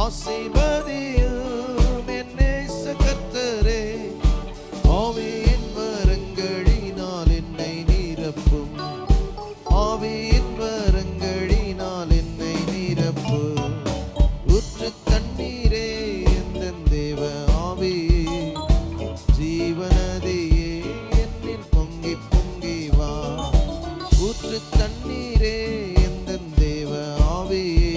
ஆசீர்வதியும் என் நேச கர்த்தரே, ஆவியின் வரங்களினால் என்னை நிரப்பும், ஆவியின் வரங்களினால் என்னை நிரப்பும். ஊற்று தண்ணீரே எந்தன் தேவ ஆவியே, ஜீவநதியே என்னில் பொங்கி பொங்கி வா. ஊற்று தண்ணீரே எந்தன் தேவ ஆவியே,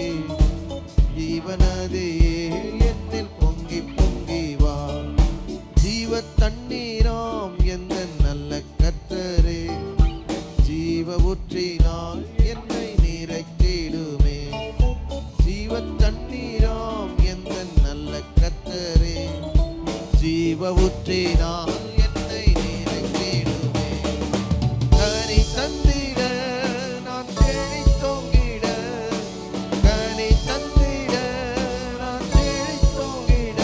ஜீவநதியே என்னில் பொங்கி பொங்கி வா. ஜீவ தண்ணீராம் எந்தன் நல்ல கர்த்தரே, ஜீவ ஊற்றினால் என்னை நிறைத்திடுமே. ஜீவ தண்ணீராம் எந்தன் நல்ல கர்த்தரே, ஜீவ ஊற்றினால் என்னை நிறைத்திடுமே. கனி தந்திட நான் செழித்தோங்கிட, கனி தந்திட நான் செழித்தோங்கிட,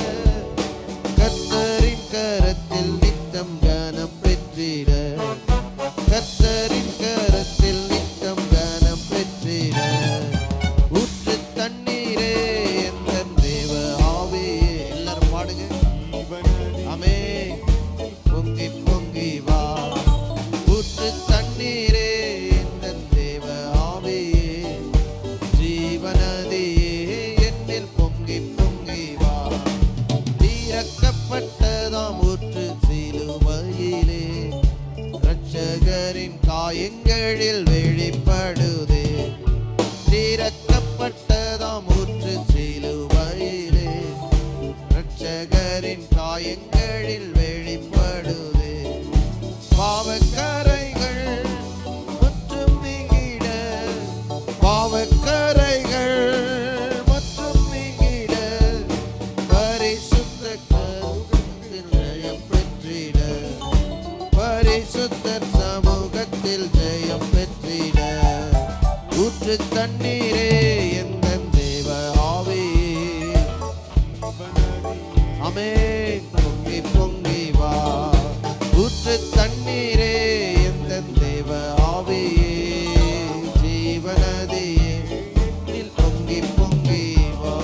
கர்த்தரின் கரத்தில் நித்தம் கனம் பெற்றிட, கர்த்தரின் கரத்தில் நித்தம் கனம் பெற்றிட. ஊற்று தண்ணீரே எந்தன் தேவ ஆவியே, எல்லாரும் பாடுங்க. ஆமென். பொங்கி பொங்கி வா. ஊற்று தண்ணீரே எந்தன் தேவ ஆவியே, ஜீவநதியே என்னில் பொங்கி பொங்கி வா. திறக்கப்பட்டதாம் ஊற்று சிலுவையிலே, இரட்சகரின் காயங்களில் வெளிப்படுதே. திறக்கப்பட்டதாம் ஊற்று சிலுவையிலே, இரட்சகரின் காயங்களில் வெளிப்படுதே. பாவக்கரைகள் மற்றும் நீங்கிட, பாவக்கரைகள் மற்றும் நீங்கிட, பரிசுத்த கருத்தில் ஜெயம் பெற்றிட, பரிசுத்தர் சமூகத்தில் ஜெயம் பெற்றிட. ஊற்று தண்ணீரே எந்தன் தேவ ஆவியே, ஆமென். பொங்கி பொங்கி வா. ஊற்று தண்ணீரே எந்தன் தேவ ஆவியே, ஜீவநதியே என்னில் பொங்கி பொங்கி வா.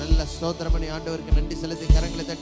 நல்ல ஸ்தோத்திரம் பண்ணி ஆண்டவருக்கு நன்றி செலுத்தி கரங்களை தட்டி